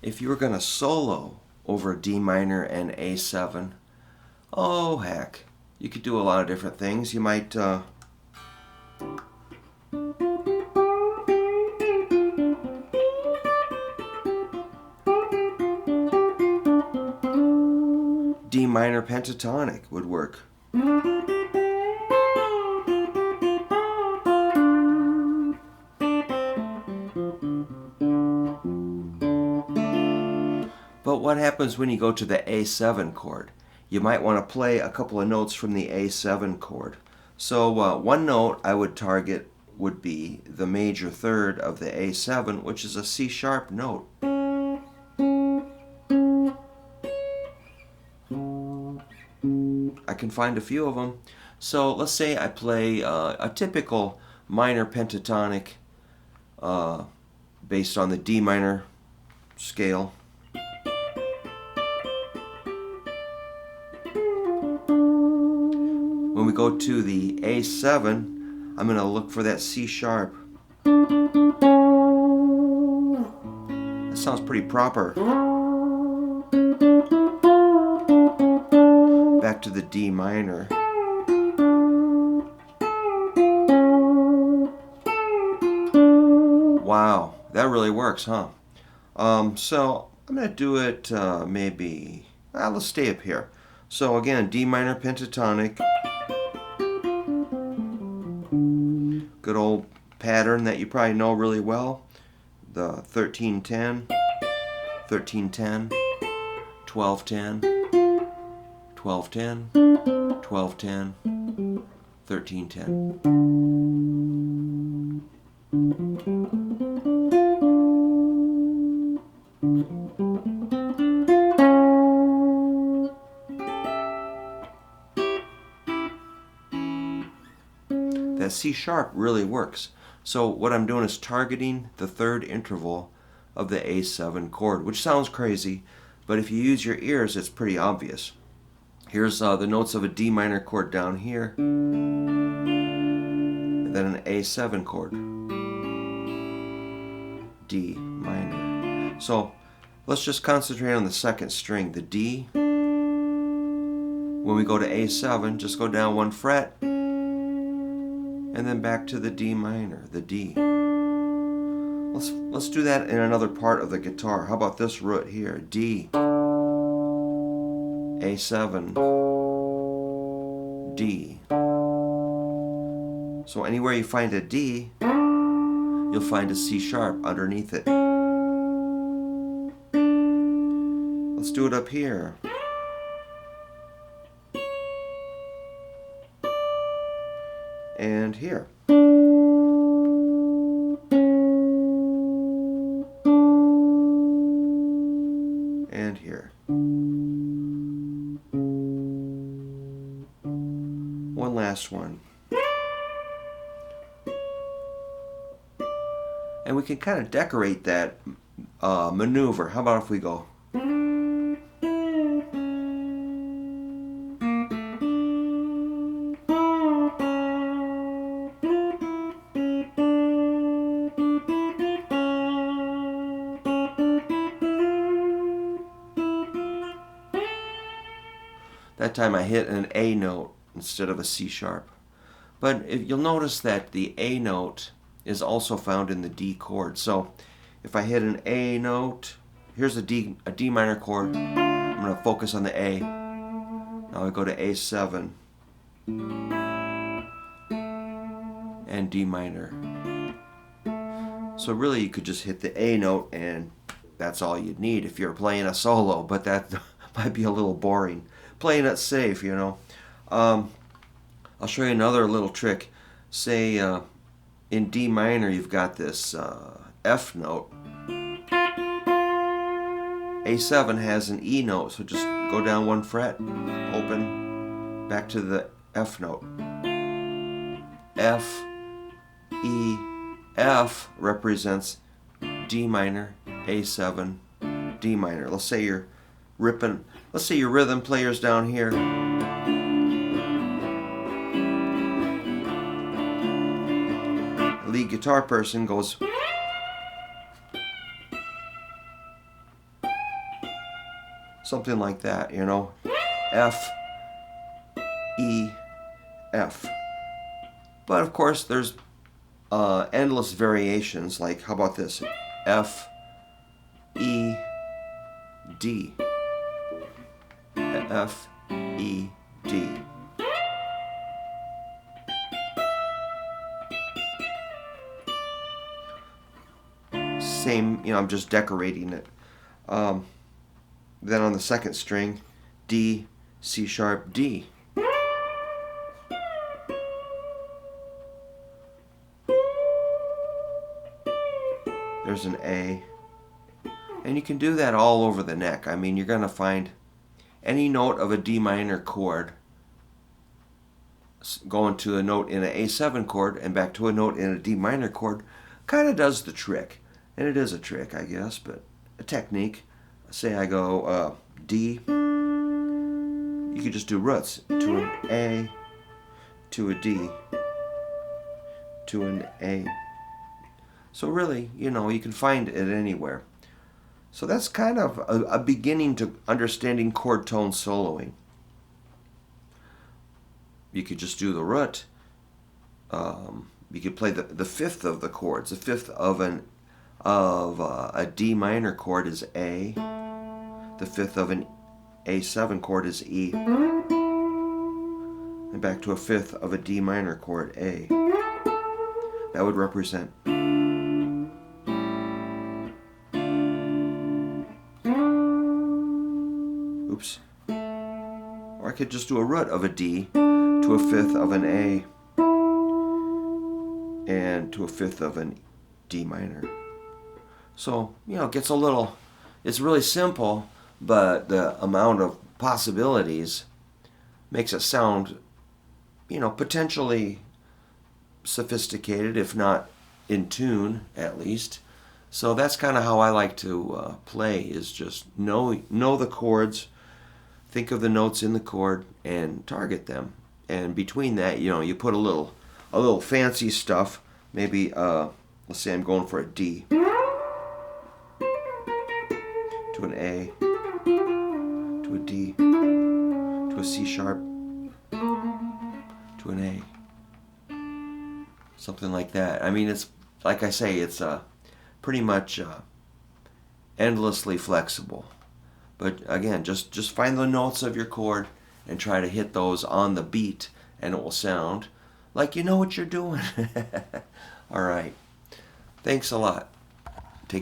if you were going to solo over D minor and A7, oh heck, you could do a lot of different things. You might D minor pentatonic would work. But what happens when you go to the A7 chord? You might want to play a couple of notes from the A7 chord. So one note I would target would be the major third of the A7, which is a C sharp note. I can find a few of them. So let's say I play a typical minor pentatonic based on the D minor scale. When we go to the A7, I'm going to look for that C sharp. That sounds pretty proper. Back to the D minor. Wow, that really works, huh? So I'm going to do it maybe, let's stay up here. So again, D minor pentatonic. Good old pattern that you probably know really well. The 13-10, 13-10, 12-10, 12-10, 12-10, 13-10. That C sharp really works. So what I'm doing is targeting the third interval of the A7 chord, which sounds crazy, but if you use your ears, it's pretty obvious. Here's the notes of a D minor chord down here, and then an A7 chord, D minor. So let's just concentrate on the second string, the D. When we go to A7, just go down one fret, and then back to the D minor, the D. Let's do that in another part of the guitar. How about this root here? D, A7, D. So anywhere you find a D, you'll find a C sharp underneath it. Let's do it up here. And here. And here. One last one. And we can kind of decorate that maneuver. How about if we go? That time I hit an A note instead of a C sharp. But if you'll notice that the A note is also found in the D chord. So if I hit an A note, here's a D minor chord. I'm going to focus on the A. Now I go to A7 and D minor. So really you could just hit the A note and that's all you'd need if you're playing a solo, but that might be a little boring. Playing it safe, you know. I'll show you another little trick. Say in D minor you've got this F note. A7 has an E note, so just go down one fret, open, back to the F note. F, E, F represents D minor, A7, D minor. Let's say you're your rhythm player's down here. Lead guitar person goes. something like that, you know. F, E, F. But of course there's endless variations, like how about this? F, E, D. F, E, D. Same, you know, I'm just decorating it. Then on the second string, D, C sharp, D. There's an A. And you can do that all over the neck. I mean, you're going to find any note of a D minor chord going to a note in an A7 chord and back to a note in a D minor chord kind of does the trick. And it is a trick, I guess, but a technique. Say I go D, you could just do roots to an A, to a D, to an A. So really, you know, you can find it anywhere. So that's kind of a beginning to understanding chord tone soloing. You could just do the root. You could play the fifth of the chords. The fifth of a D minor chord is A. The fifth of an A7 chord is E. And back to a fifth of a D minor chord, A. That would represent. Oops. Or I could just do a root of a D to a fifth of an A and to a fifth of an D minor. So, you know, it gets a little, it's really simple, but the amount of possibilities makes it sound, you know, potentially sophisticated, if not in tune at least. So that's kind of how I like to play, is just know the chords, think of the notes in the chord, and target them. And between that, you know, you put a little fancy stuff. Maybe let's say I'm going for a D to an A to a D to a C sharp to an A, something like that. I mean, it's like I say, it's pretty much endlessly flexible. But again, just find the notes of your chord and try to hit those on the beat, and it will sound like you know what you're doing. All right. Thanks a lot.